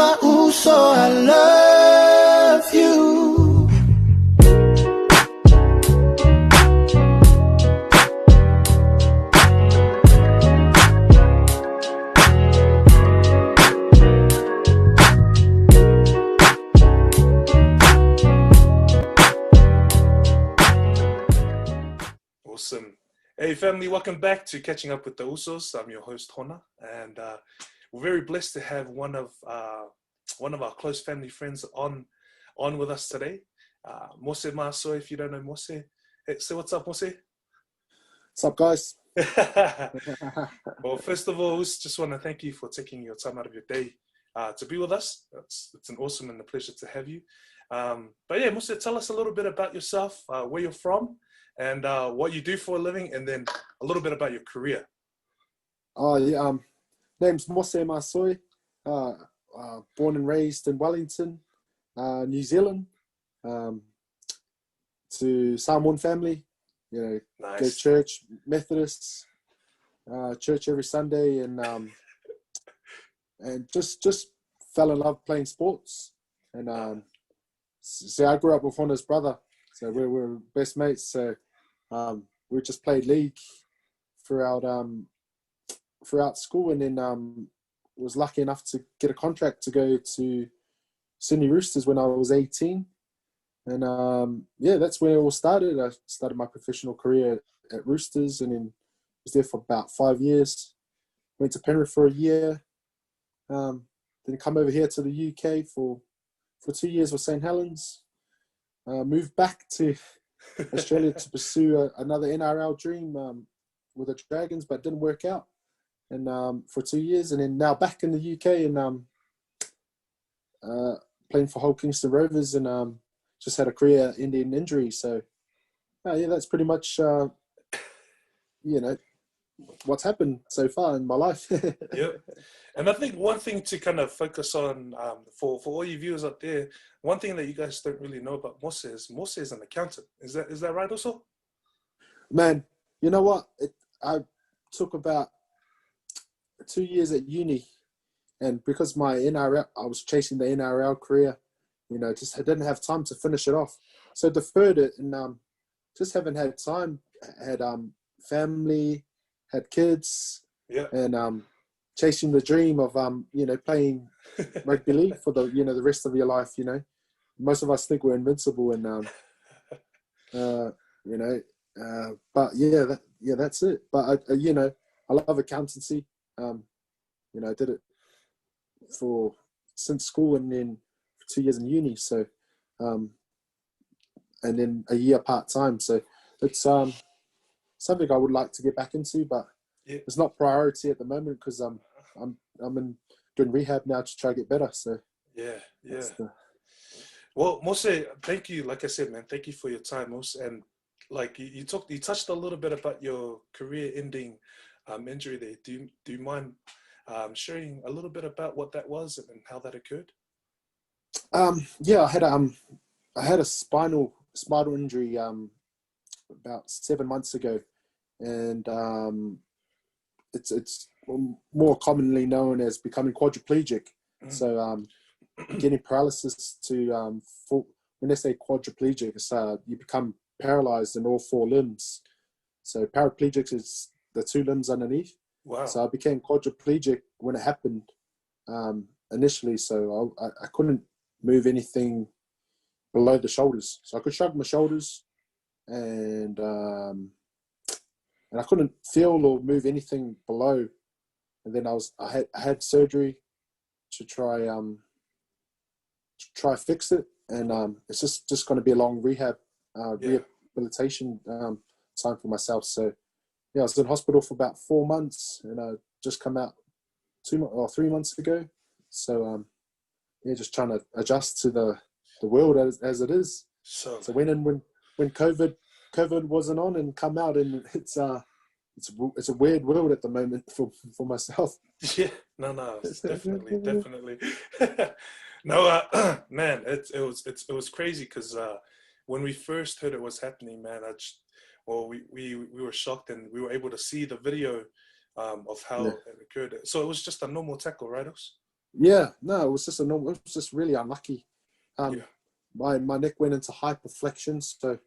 my Uso, I love you. Awesome. Hey family, welcome back to Catching Up with the Usos. I'm your host Hona, and we're very blessed to have one of our close family friends on with us today. Mose Masoe, if you don't know Mose. Hey, say what's up, Mose? What's up, guys? Well, first of all, just want to thank you for taking your time out of your day to be with us. It's an awesome and a pleasure to have you. But yeah, Mose, tell us a little bit about yourself, where you're from, and what you do for a living, and then a little bit about your career. Name's Mose Masoe, born and raised in Wellington, New Zealand, to Samoan family, Nice. Go to church, Methodists, church every Sunday, and just fell in love playing sports. And so I grew up with Hona's brother, so we were best mates. So we just played league throughout school, and then was lucky enough to get a contract to go to Sydney Roosters when I was 18. And that's where it all started. I started my professional career at Roosters, and then was there for about 5 years. Went to Penrith for a year. Then come over here to the UK for 2 years with St Helens. Moved back to Australia to pursue another NRL dream with the Dragons, but didn't work out. And for 2 years, and then now back in the UK and playing for Hull Kingston Rovers, and just had a career-ending injury. So that's pretty much what's happened so far in my life. Yep. And I think one thing to kind of focus on for all you viewers out there, one thing that you guys don't really know about Mose is an accountant. Is that right also? Man, you know what? I took about 2 years at uni, and because my NRL, I was chasing the NRL career, just I didn't have time to finish it off. So deferred it, and just haven't had time. Had family, had kids, yeah, and chasing the dream of playing rugby league for the rest of your life. Most of us think we're invincible, and but that's it. But I love accountancy. I did it since school, and then 2 years in uni. So, and then a year part time. So it's something I would like to get back into, but it's not priority at the moment because I'm doing rehab now to try to get better. So yeah. Well, Mose, thank you. Like I said, man, thank you for your time, Mose. And like you touched a little bit about your career-ending injury there. Do you mind sharing a little bit about what that was and how that occurred? I had a spinal injury about 7 months ago, and it's more commonly known as becoming quadriplegic. So getting paralysis to when they say quadriplegic, it's you become paralyzed in all four limbs. So paraplegic is the two limbs underneath. Wow. So I became quadriplegic when it happened initially. So I couldn't move anything below the shoulders. So I could shrug my shoulders, and I couldn't feel or move anything below. And then I had surgery to try fix it, and it's just going to be a long rehabilitation time for myself. So I was in hospital for about 4 months, and I just come out 3 months ago. So just trying to adjust to the world as it is. So when COVID wasn't on and come out, and it's a weird world at the moment for myself. Yeah, no, it's definitely. No, man, it was crazy because when we first heard it was happening, man, we were shocked, and we were able to see the video of how it occurred. So it was just a normal tackle, right? Yeah, no, it was just it was just really unlucky. Yeah. My neck went into hyperflexion, so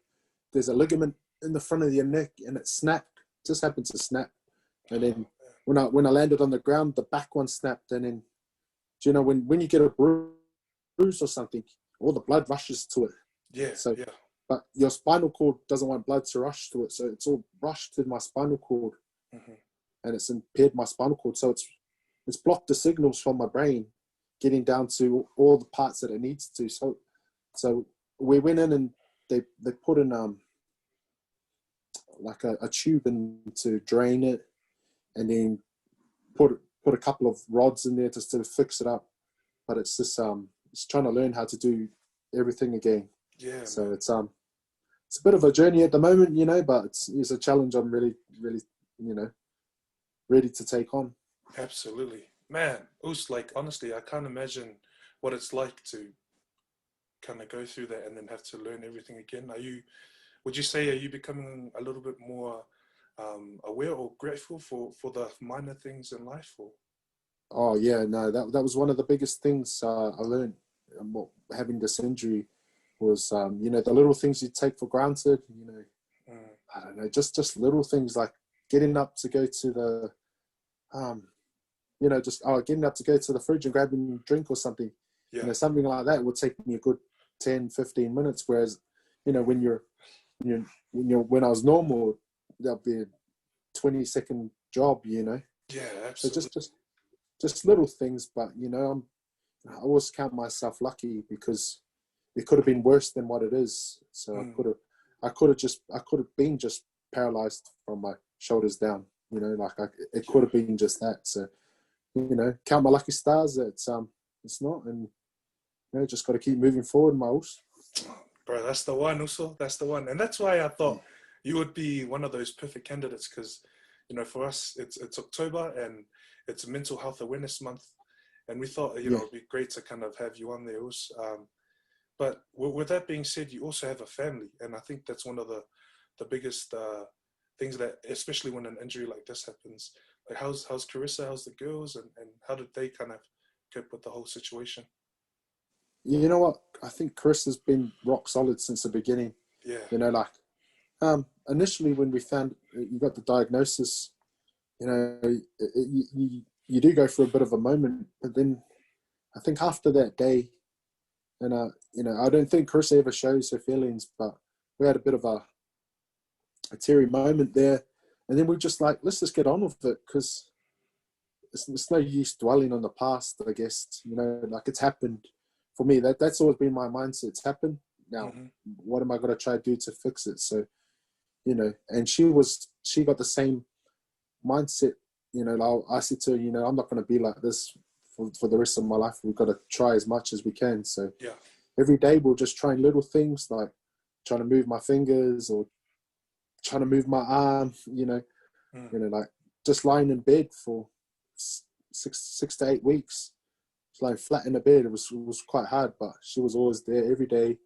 there's a ligament in the front of your neck, and it snapped. Just happened to snap, and then when I landed on the ground, the back one snapped, and then do you know when you get a bruise or something, all the blood rushes to it. Yeah. So, Yeah. but your spinal cord doesn't want blood to rush to it, so it's all rushed to my spinal cord, and it's impaired my spinal cord. So it's blocked the signals from my brain getting down to all the parts that it needs to. So we went in and they put in like a tube in to drain it, and then put a couple of rods in there just to fix it up. But it's just it's trying to learn how to do everything again. Yeah. So man. it's a bit of a journey at the moment, but it's a challenge I'm really ready to take on. Absolutely, man. Oos, like honestly, I can't imagine what it's like to kind of go through that and then have to learn everything again. Would you say, are you becoming a little bit more aware or grateful for the minor things in life? Or Oh yeah, no, that was one of the biggest things I learned having this injury was the little things you take for granted. I don't know, just little things like getting up to go to the getting up to go to the fridge and grabbing a drink or something. yeah, Something like that would take me a good 10-15 minutes, whereas when I was normal, that'll be a 20-second job. yeah, So absolutely. just little things, but I always count myself lucky because it could have been worse than what it is. So I could have been just paralyzed from my shoulders down. It could have been just that. So count my lucky stars that it's not, and just got to keep moving forward, Miles. Bro, that's the one. Also, that's the one, and that's why I thought you would be one of those perfect candidates because, for us, it's October and it's Mental Health Awareness Month, and we thought it'd be great to kind of have you on there. But with that being said, you also have a family, and I think that's one of the biggest things that, especially when an injury like this happens. Like, how's Carissa? How's the girls, and how did they kind of cope with the whole situation? You know what? I think Chris has been rock solid since the beginning. Yeah. Initially when we found you got the diagnosis, you do go through a bit of a moment, but then I think after that day, and I don't think Chris ever shows her feelings, but we had a bit of a teary moment there, and then we're just like, let's just get on with it because it's no use dwelling on the past. I guess like it's happened for me. That's always been my mindset. It's happened now. What am I going to try to do to fix it? So and she got the same mindset. I said to her, I'm not going to be like this for the rest of my life. We've got to try as much as we can. So every day we'll just try little things like trying to move my fingers or trying to move my arm, like just lying in bed for 6 to 8 weeks, just lying flat in the bed. It was quite hard, but she was always there every day,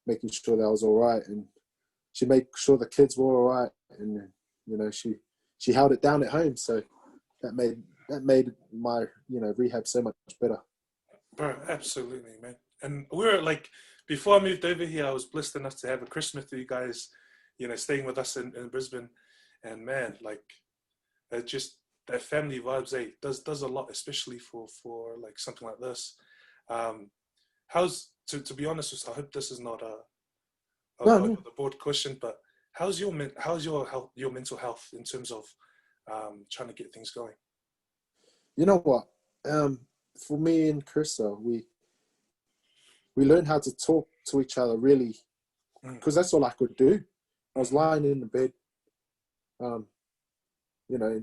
making sure that I was all right, and she made sure the kids were all right, and she held it down at home. So that made my rehab so much better. Bro, absolutely, man. And we were like, before I moved over here, I was blessed enough to have a Christmas with you guys, staying with us in Brisbane. And man, like, just that family vibes, does a lot, especially for like something like this. How's to be honest, I hope this is not No. the board question, but how's your health, your mental health in terms of trying to get things going? You know what? For me and Carissa, we learned how to talk to each other really, because that's all I could do. I was lying in the bed, and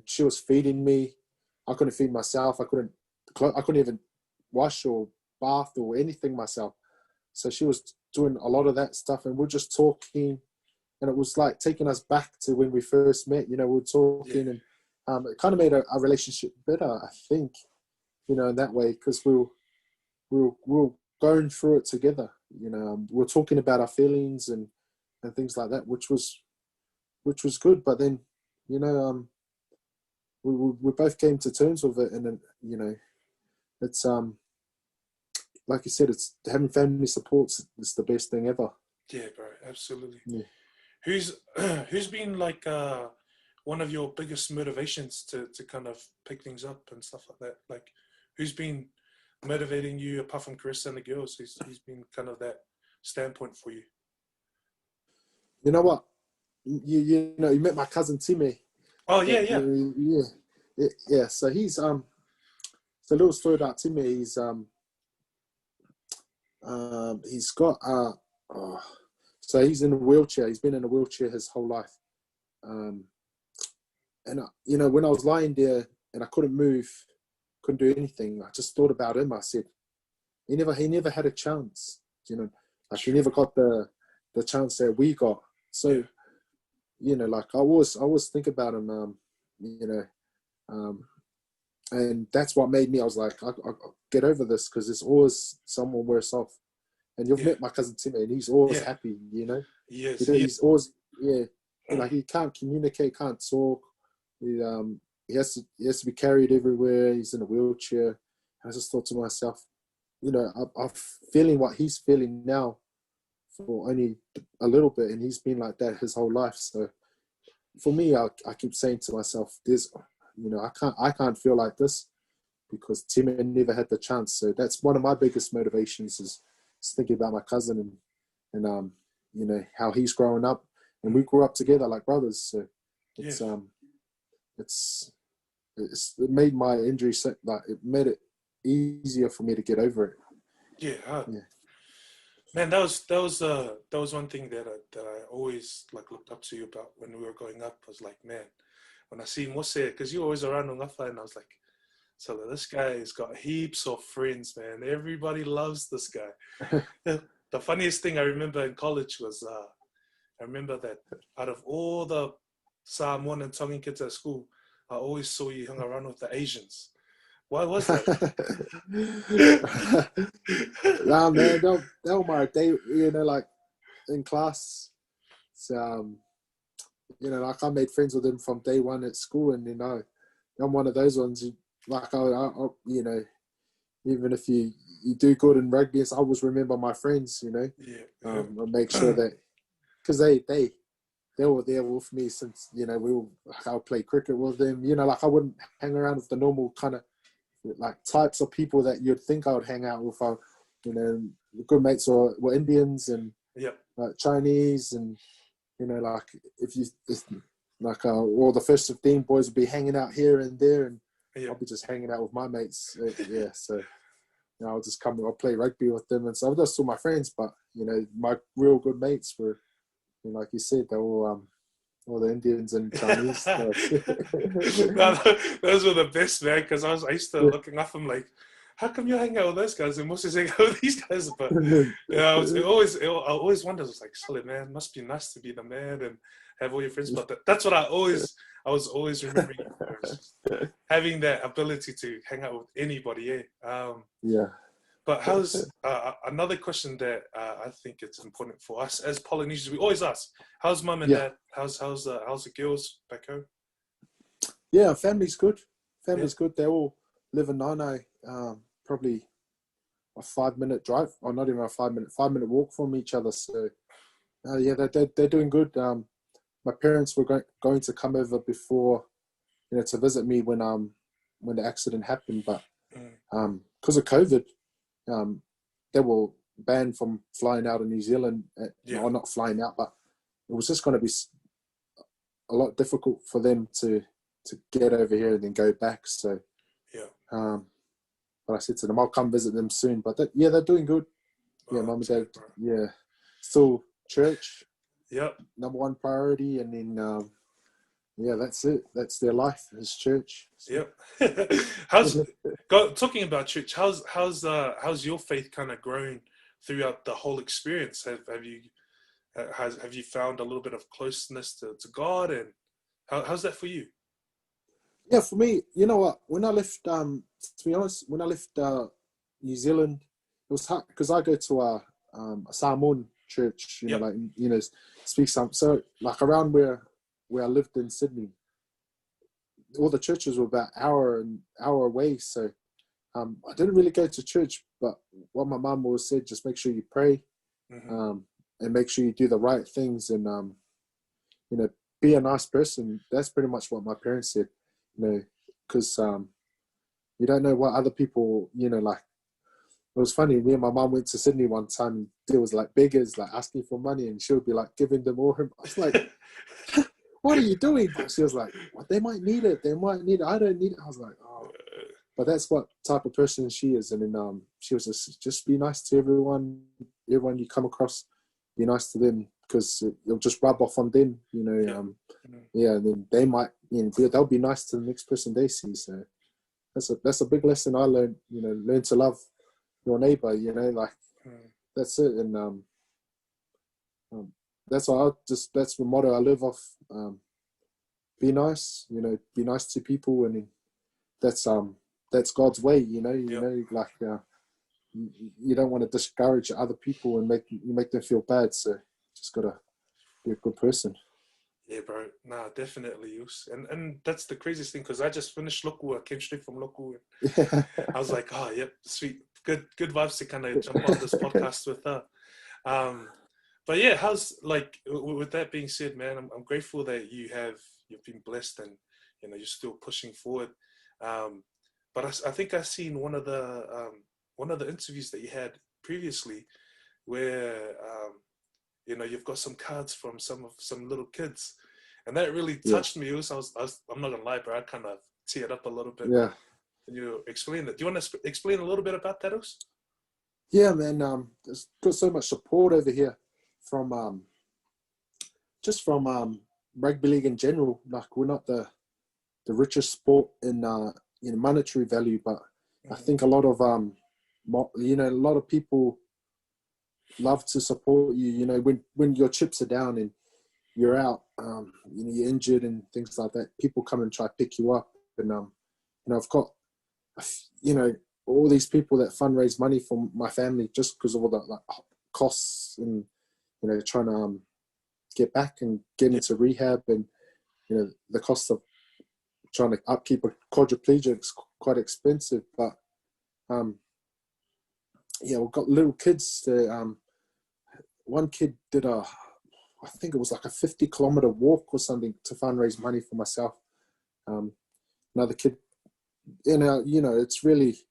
she was feeding me. I couldn't feed myself. I couldn't even wash or bath or anything myself. So she was doing a lot of that stuff, and we're just talking, and it was like taking us back to when we first met. We were talking, and it kind of made our relationship better, I think. In that way, because we were going through it together. We're talking about our feelings and things like that, which was good. But then, we both came to terms with it, and then it's like you said, it's having family supports is the best thing ever. Yeah, bro, absolutely. Yeah. Who's been like one of your biggest motivations to kind of pick things up and stuff like that? Like, who's been motivating you apart from Chris and the girls? Who's been kind of that standpoint for you? You know what? You know, you met my cousin Timmy. Oh yeah, yeah. Yeah. So he's so a little story about Timmy. He's got so he's in a wheelchair. He's been in a wheelchair his whole life. And you know, when I was lying there and I couldn't move, couldn't do anything, I just thought about him. I said, he never had a chance. You know, like he never got the chance that we got. So, you know, like I always think about him. You know, and that's what made me. I was like, I get over this because there's always someone worse off. And you've met my cousin Timmy, and he's always happy. You know, yes, he's always like he can't communicate, can't talk. He has to be carried everywhere. He's in a wheelchair. I just thought to myself, you know, I'm feeling what he's feeling now for only a little bit, and he's been like that his whole life. So for me, I keep saying to myself, there's, you know, I can't feel like this because Timmy never had the chance. So that's one of my biggest motivations is thinking about my cousin and you know, how he's growing up, and we grew up together like brothers. So it made my injury like it made it easier for me to get over it. Yeah. Man, that was one thing that I always like looked up to you about when we were growing up. I was like, man, when I see Mose, because you're always around on Ngafa, and I was like, so this guy's got heaps of friends, man. Everybody loves this guy. The funniest thing I remember in college was I remember that out of all the Samoan and Tongan kids at school, I always saw you hang around with the Asians. Why was that? Nah, man, they were my day, you know, like in class. So, you know, like I made friends with them from day one at school, and you know, I'm one of those ones. Like I you know, even if you do good in rugby, I always remember my friends. You know, I make sure that because they were there with me since, you know, I'll play cricket with them. You know, like I wouldn't hang around with the normal kind of like types of people that you'd think I would hang out with. You know, good mates were Indians and like Chinese, and you know, like like all the first 15 boys would be hanging out here and there, and I'll be just hanging out with my mates. So you know, I'll play rugby with them, and so they're still my friends. But you know, my real good mates were, you know, like you said, they're all the Indians and Chinese. No, those were the best, man. Because I used to looking up. I'm like, how come you hang out with those guys and Moses hang out with these guys? But yeah, I always wondered. I was like, solid man, must be nice to be the man and have all your friends. But that's what I was always remembering, having that ability to hang out with anybody. Yeah. But how's another question that I think it's important for us as Polynesians? We always ask, how's mum and dad? How's the girls back home? Yeah, family's good. Family's good. They all live in Nanae, probably a 5-minute drive, or not even a 5-minute walk from each other. So yeah, they're doing good. My parents were going to come over before, you know, to visit me when the accident happened, but because of COVID, they were banned from flying out of New Zealand. Or not flying out, but it was just going to be a lot difficult for them to get over here and then go back. So but I said to them, I'll come visit them soon. But they're doing good. Yeah, mum and dad. Yeah, still church. Yep. Number one priority, and then that's it. That's their life is church. So. Yep. Talking about church? How's your faith kind of grown throughout the whole experience? Have you found a little bit of closeness to God, and how's that for you? Yeah, for me, you know what? When I left, to be honest, when I left New Zealand, it was hard because I go to a Samoan church, you know, like, you know, speak some. So like around where I lived in Sydney, all the churches were about an hour away. So I didn't really go to church, but what my mum always said, just make sure you pray, and make sure you do the right things, and be a nice person. That's pretty much what my parents said, because you don't know what other people, like. It was funny. Me and my mum went to Sydney one time, and there was like beggars like asking for money, and she would be like giving them all her. I was like, "What are you doing?" But she was like, well, "They might need it. They might need it. I don't need it." I was like, "Oh," but that's what type of person she is. And then she was just be nice to everyone. Everyone you come across, be nice to them, because it'll just rub off on them. And then they might, they'll be nice to the next person they see. So that's a big lesson I learned. Learn to love your neighbor, that's it. And that's that's the motto I live off. Be nice, be nice to people, and that's God's way, you don't want to discourage other people and make them feel bad. So just gotta be a good person. Yeah, bro. Nah, definitely. And that's the craziest thing, because I just finished Loku. I came straight from Loku. And I was like, oh, yep, sweet. Good vibes to kind of jump on this podcast with her. But yeah, how's, like, with that being said, man, I'm grateful that you've been blessed, and, you're still pushing forward. But I think I seen one of the interviews that you had previously where, you've got some cards from some little kids, and that really touched me. I'm not gonna lie, bro, I kind of teared up a little bit. Yeah. Can you explain that? Do you want to explain a little bit about that, Us? Yeah, man. There's got so much support over here from rugby league in general. Like, we're not the richest sport in monetary value, but I think a lot of a lot of people love to support you. When your chips are down and you're out, you're injured and things like that, people come and try to pick you up. And I've got all these people that fundraise money for my family just because of all the costs, and trying to get back and get into rehab, and the cost of trying to upkeep a quadriplegic is quite expensive. But we've got little kids that one kid did I think it was like a 50-kilometer walk or something to fundraise money for myself. Another kid, it's really,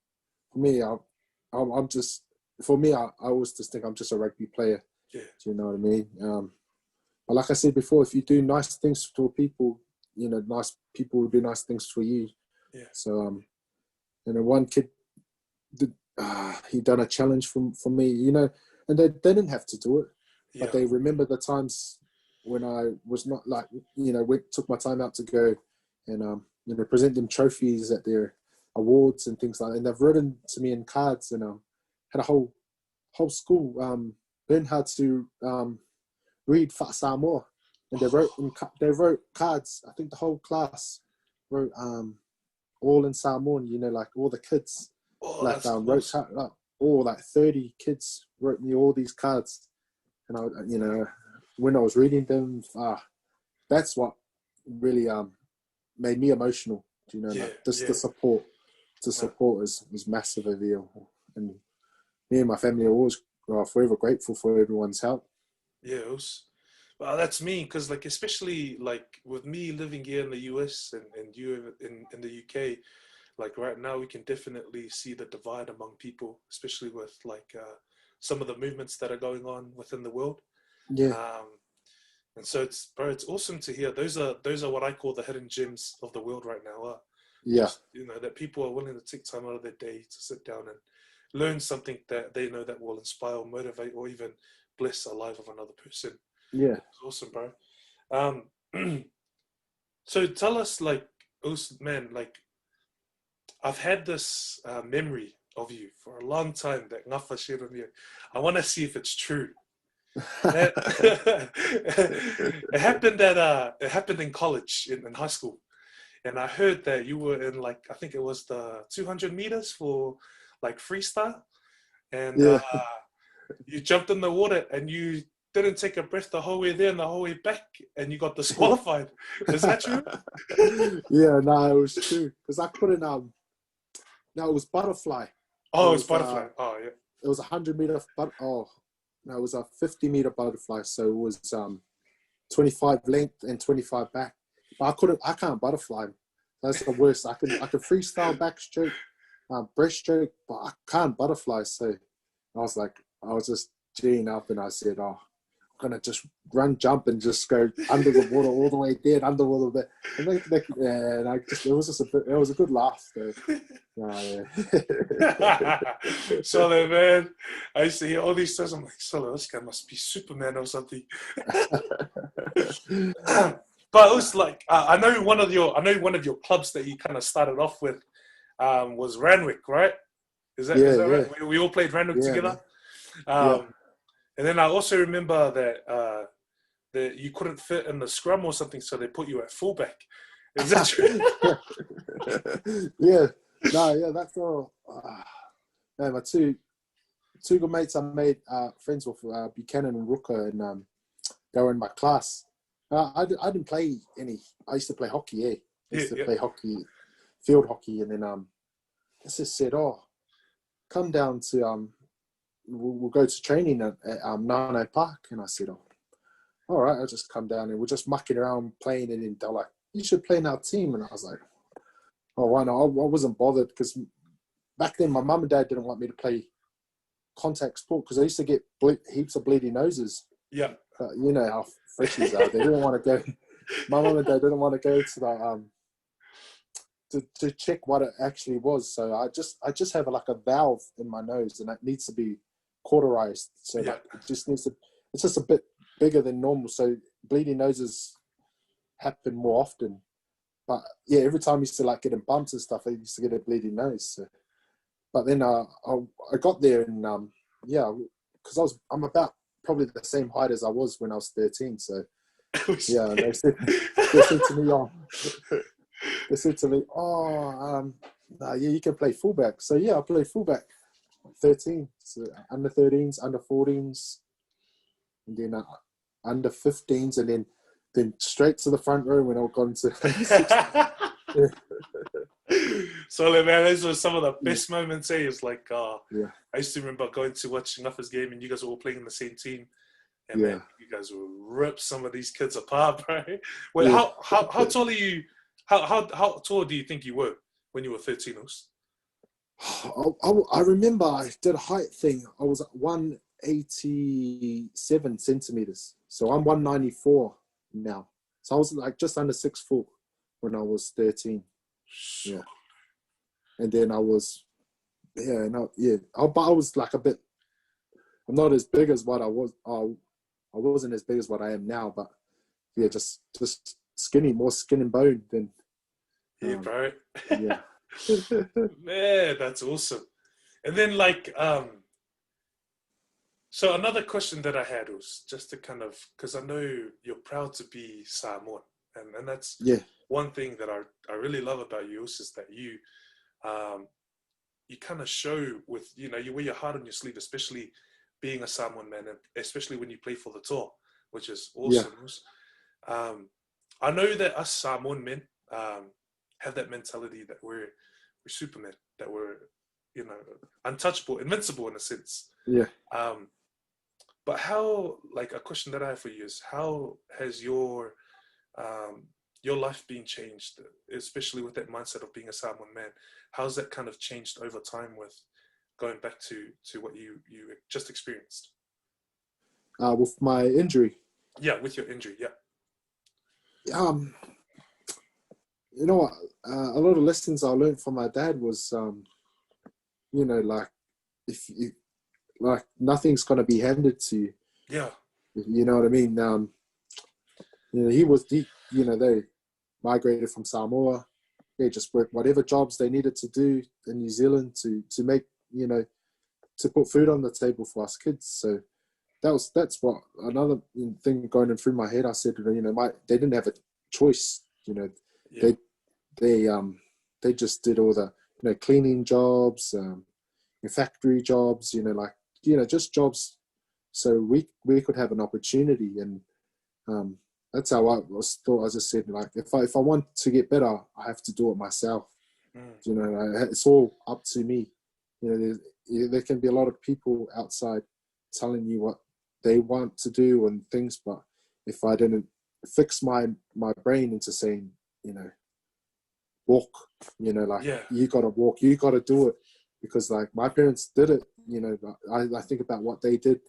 for me, I'm just, for me, I always just think I'm just a rugby player. Yeah. Do you know what I mean? But like I said before, if you do nice things for people, nice people will do nice things for you. Yeah. So, one kid did, he done a challenge for me, and they didn't have to do it, but they remember the times when I was not took my time out to go and, present them trophies at their awards and things like that. And they've written to me in cards, and had a whole school learn how to read Fa Samoa, and they wrote cards. I think the whole class wrote all in Samoan. Like all the kids, wrote all like 30 kids wrote me all these cards, and I, when I was reading them, that's what really made me emotional. The support. The support is massive over here, and me and my family are forever grateful for everyone's help. Yeah, well, that's me, because especially with me living here in the US and you in the UK, right now we can definitely see the divide among people, especially with some of the movements that are going on within the world. Yeah. And so it's awesome to hear. Those are what I call the hidden gems of the world right now. Just, that people are willing to take time out of their day to sit down and learn something that they know that will inspire, motivate, or even bless the life of another person. Yeah. It's awesome, bro. So tell us, man, I've had this memory of you for a long time that Ngafa shared with me. I want to see if it's true. It happened in college, in high school, and I heard that you were in I think it was the 200 meters for freestyle, and you jumped in the water and you didn't take a breath the whole way there and the whole way back, and you got disqualified. Is that true? Yeah, no, it was true, because I couldn't No, it was butterfly. Oh, It it's was butterfly. Oh, yeah. it was 100 meter. Oh no, it was a 50-meter butterfly. So it was 25 length and 25 back. But I can't butterfly. That's the worst. I can freestyle backstroke, breaststroke, but I can't butterfly. So I was just geeing up, and I said, "Oh, I'm gonna just run, jump, and just go under the water all the way there, underwater there." And it was a good laugh. So, yeah. Solid, man. I used to hear all these stories. I'm like, Solid, this guy must be Superman or something. But it was like, I know one of your clubs that you kind of started off with was Ranwick, right? Is that right? We all played Ranwick together. And then I also remember that you couldn't fit in the scrum or something, so they put you at fullback. Is that true? Yeah. No, yeah, that's all. Man, my two good mates I made friends with, Buchanan and Rooker, and they were in my class. I didn't play any. I used to play hockey, I used to play hockey, field hockey, and then I just said, "Oh, come down to we'll go to training at Nano Park." And I said, "Oh, all right, I'll just come down." And we're just mucking around playing it, and they're like, "You should play in our team." And I was like, "Oh, why not?" I wasn't bothered because back then my mum and dad didn't want me to play contact sport because I used to get heaps of bleeding noses. Yeah. But you know how freshies are. They didn't want to go. My mum and dad didn't want to go to the to check what it actually was. So I just have like a valve in my nose, and it needs to be cauterized. So like it just needs to. It's just a bit bigger than normal. So bleeding noses happen more often. But yeah, every time I used to like get in bumps and stuff, I used to get a bleeding nose. So. But then I got there, and because I'm about probably the same height as I was when I was 13. So yeah, they said to me, yeah, you can play fullback. So yeah, I played fullback, 13, so under 13s, under 14s, and then under 15s, and then straight to the front row when I got into 16. So man, those were some of the best moments. It's like, I used to remember going to watch Nuffa's game, and you guys were all playing in the same team, and man, you guys will rip some of these kids apart, bro. Wait, how tall are you? How tall do you think you were when you were 13? I remember I did a height thing. I was at 187 centimeters, so I'm 194 now. So I was like just under 6 foot when I was 13. Yeah, and then I was, but I was like a bit. I'm not as big as what I was. I wasn't as big as what I am now, but yeah, just skinny, more skin and bone than. Bro. Yeah. Man, that's awesome. And then so another question that I had was just to kind of, because I know you're proud to be Samoan, and that's one thing that I really love about you is that you kind of show with, you wear your heart on your sleeve, especially being a Samoan man, and especially when you play for the tour, which is awesome. Yeah. I know that us Samoan men have that mentality that we're Supermen, that we're, untouchable, invincible in a sense. Yeah. But how, a question that I have for you is, how has your life been changed, especially with that mindset of being a Samoan man? How's that kind of changed over time with going back to what you just experienced? With my injury. Yeah, with your injury, yeah. You know what? A lot of lessons I learned from my dad was, if you, nothing's gonna be handed to you. Yeah. You know what I mean? They migrated from Samoa. They just worked whatever jobs they needed to do in New Zealand to make, to put food on the table for us kids. So that's what another thing going through my head. I said, they didn't have a choice. They just did all the cleaning jobs, factory jobs, just jobs so we could have an opportunity. And that's how I was thought. I just said, if I want to get better, I have to do it myself. You know, it's all up to me. You know, there can be a lot of people outside telling you what they want to do and things, but if I didn't fix my brain into saying, you know, walk, you know, like you got to walk, you got to do it, because like my parents did it. You know, I think about what they did,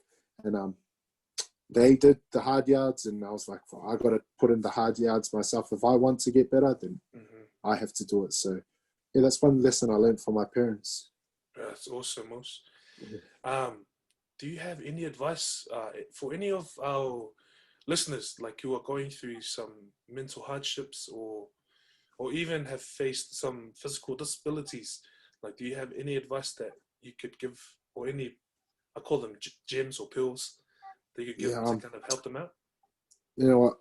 and they did the hard yards, and I was like, well, I got to put in the hard yards myself. If I want to get better, then I have to do it. So yeah, that's one lesson I learned from my parents. That's awesome, Mose. Do you have any advice for any of our listeners, like who are going through some mental hardships or even have faced some physical disabilities? Like, do you have any advice that you could give, or any, I call them gems or pills, that you could give to kind of help them out? You know what?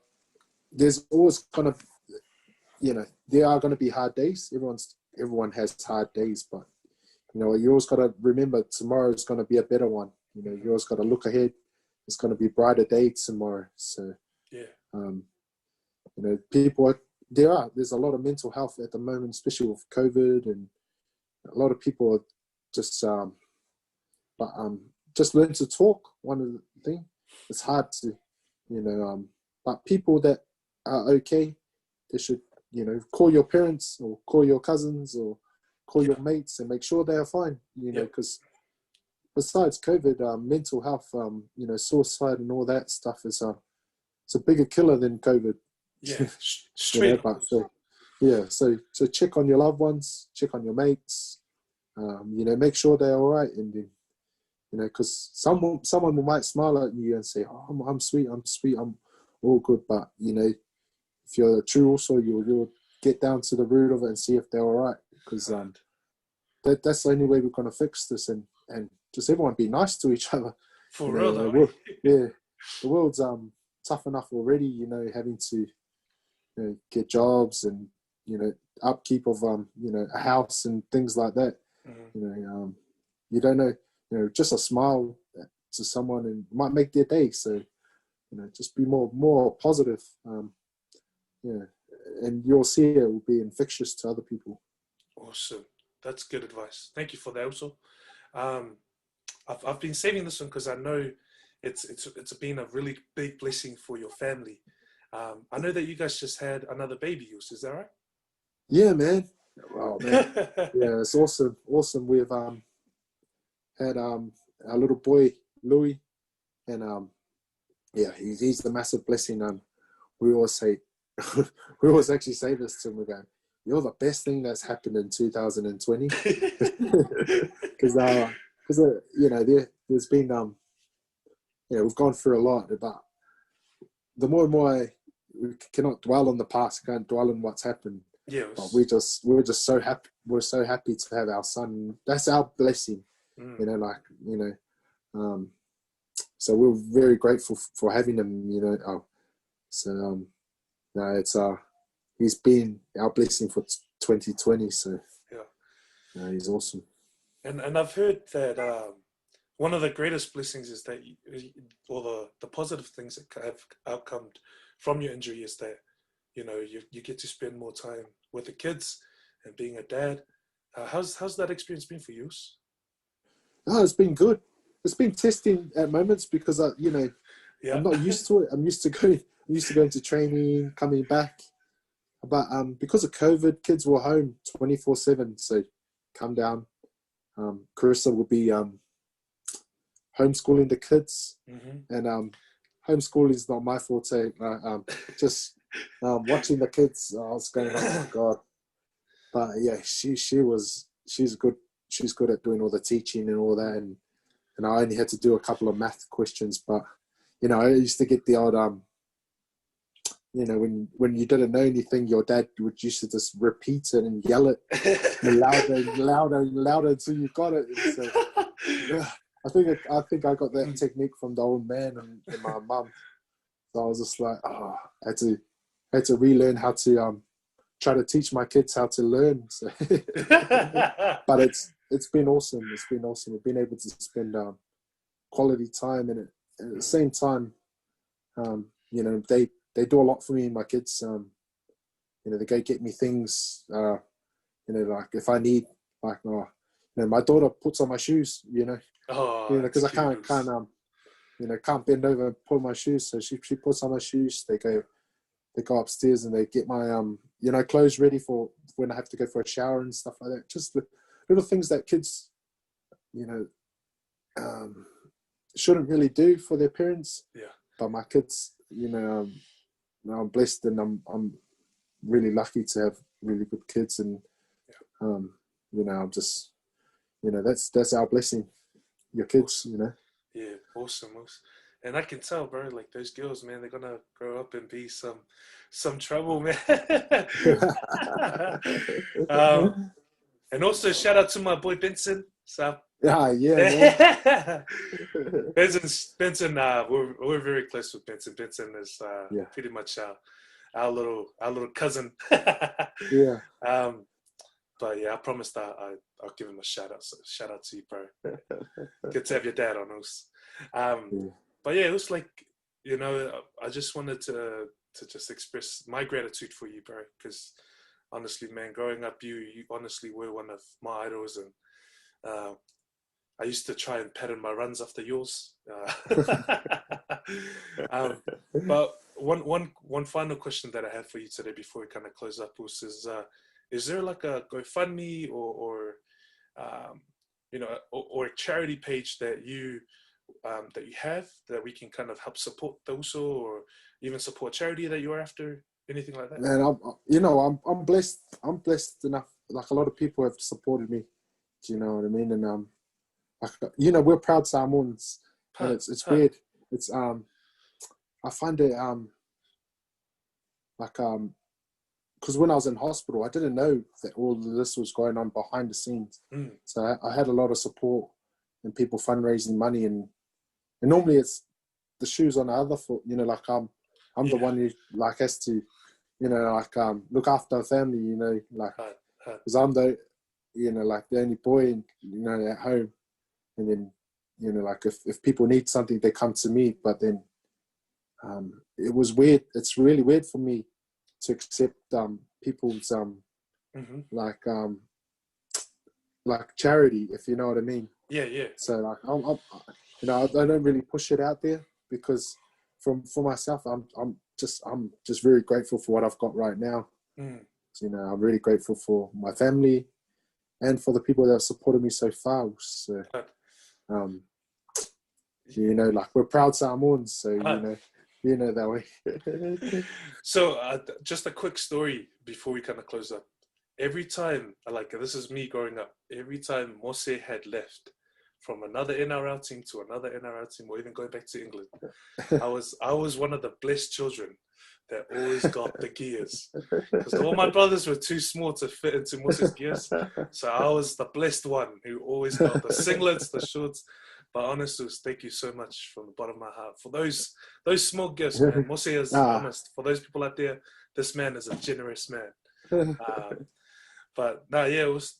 There's always gonna, you know, there are gonna be hard days. Everyone has hard days, but you know, you always gotta remember tomorrow is gonna be a better one. You know, you always gotta look ahead. It's gonna be a brighter day tomorrow. So you know, there's a lot of mental health at the moment, especially with COVID, and a lot of people are just just learn to talk. One of the things, it's hard to, you know, but people that are okay, they should, you know, call your parents or call your cousins or call your mates and make sure they are fine, you know, because besides COVID, mental health, you know, suicide and all that stuff is it's a bigger killer than COVID. Yeah, straight. You know, so check on your loved ones, check on your mates, you know, make sure they're all right, and then, you know, because someone might smile at you and say, "Oh, I'm sweet, I'm all good," but you know, if you're true, also you'll get down to the root of it and see if they're all right, because that's the only way we're gonna fix this, and just everyone be nice to each other. For real, though. The world's tough enough already, you know, having to, you know, get jobs and, you know, upkeep of you know, a house and things like that. You know, you don't know, you know, just a smile to someone and might make their day. So, you know, just be more positive. Yeah, and you'll see it will be infectious to other people. Awesome. That's good advice. Thank you for that also. I've been saving this one because I know it's been a really big blessing for your family. I know that you guys just had another baby, is that right? Yeah, man. Wow, man. Yeah, it's awesome. We've had our little boy Louis, and yeah, he's the massive blessing. We always say, we always actually say this to him. We go, "You're the best thing that's happened in 2020," because you know, there's been yeah, we've gone through a lot, but the more and more we cannot dwell on the past, can't dwell on what's happened. Yes. But we're just so happy. We're so happy to have our son. That's our blessing, you know. Like, you know, so we're very grateful for having him. You know, so no, it's he's been our blessing for 2020. So yeah, he's awesome. And I've heard that one of the greatest blessings is that, or the positive things that have outcome from your injury is that, you know, you get to spend more time with the kids and being a dad. How's that experience been for you? Oh, it's been good. It's been testing at moments because you know, I'm not used to it. I'm used to going to training, coming back. But because of COVID, kids were home 24/7. So come down. Carissa will be homeschooling the kids, and homeschool is not my forte. Just watching the kids, I was going, oh my god! But yeah, she's good. She's good at doing all the teaching and all that, and I only had to do a couple of math questions. But you know, I used to get the old you know, when you didn't know anything, your dad would used to just repeat it and yell it louder and louder and louder until you got it. And so, yeah, I think I got that technique from the old man and my mum. So I was just like, I had to relearn how to try to teach my kids how to learn. So but it's been awesome. It's been awesome. We've been able to spend quality time, and at the same time, you know, they do a lot for me and my kids. You know, they go get me things. You you know, like if I need, like, oh, you know, my daughter puts on my shoes, you know, because I can't bend over and pull my shoes, so she puts on my shoes. They go upstairs and they get my you know, clothes ready for when I have to go for a shower and stuff like that. Just the little things that kids, you know, shouldn't really do for their parents. Yeah. But my kids, you know, I'm blessed, and I'm really lucky to have really good kids, and you know, I'm just, you know, that's our blessing. Your kids, you know. Yeah, awesome. And I can tell, bro, like those girls, man, they're gonna grow up and be some trouble, man. And also shout out to my boy Benson. So yeah. Benson, we're very close with Benson. Benson is pretty much our little cousin. Yeah. But yeah, I promised I'll give him a shout out. So shout out to you, bro. Good to have your dad on us. But yeah, it was like, you know, I just wanted to just express my gratitude for you, bro. Because honestly, man, growing up, you honestly were one of my idols, and I used to try and pattern my runs after yours. But one final question that I have for you today before we kind of close up is there like a GoFundMe or you know, or a charity page that you have that we can kind of help support those, or even support charity that you're after, anything like that? Man, I'm blessed. I'm blessed enough. Like, a lot of people have supported me. Do you know what I mean? And like, you know, we're proud Samoans, and it's weird. It's I find it like because when I was in hospital, I didn't know that all of this was going on behind the scenes. So I had a lot of support and people fundraising money, and normally it's the shoes on the other foot. You know, like I'm the one who like has to, you know, like look after a family. You know, like because I'm the, you know, like the only boy, you know, at home, and then, you know, like if people need something, they come to me. But then it was weird. It's really weird for me to accept people's like charity, if you know what I mean. Yeah. So like I'm you know, I don't really push it out there, because for myself, I'm just very grateful for what I've got right now. You know, I'm really grateful for my family and for the people that have supported me so far. So you know, like, we're proud Samoans, so you know that way. So just a quick story before we kind of close up. Every time, like, this is me growing up, every time Mose had left from another NRL team to another NRL team, or even going back to England, I was one of the blessed children that always got the gears, because all my brothers were too small to fit into Mose's gears. So I was the blessed one who always got the singlets, the shorts. But honestly, thank you so much from the bottom of my heart for those small gifts, man. Mose is honest. For those people out there, this man is a generous man. But no, yeah, it was.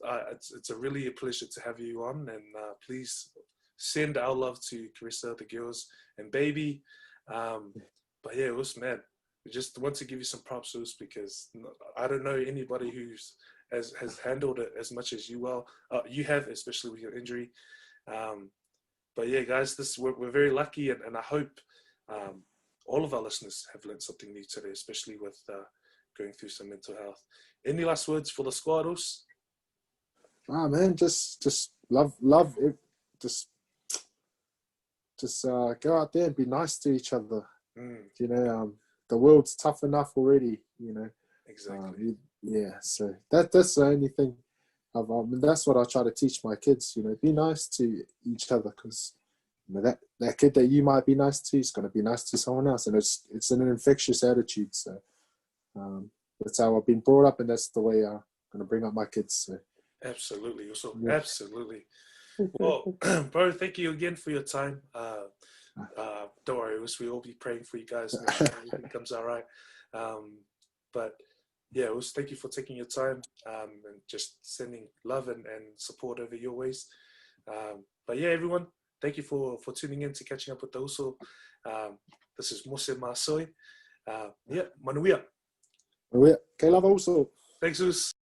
It's really a pleasure to have you on, and please send our love to Carissa, the girls, and baby. But yeah, it was, man. We just want to give you some props, because I don't know anybody who's has handled it as much as you have, especially with your injury. But yeah, guys, we're very lucky, and I hope all of our listeners have learned something new today, especially with going through some mental health. Any last words for the squados? Man, just love it. Just go out there and be nice to each other. You know, the world's tough enough already. You know, exactly. So that's the only thing. That's what I try to teach my kids. You know, be nice to each other, because you know, that kid that you might be nice to is going to be nice to someone else, and it's an infectious attitude. So that's how I've been brought up, and that's the way I'm going to bring up my kids. So. Absolutely, absolutely. Well, bro, thank you again for your time. Don't worry, we'll all be praying for you guys. Make sure everything comes all right. But yeah, thank you for taking your time and just sending love and support over your ways. But yeah, everyone, thank you for tuning in to Catching Up with the Uso. This is Mose Masoe. Manuia. Manuia. Kei lava uso. Thanks, Us.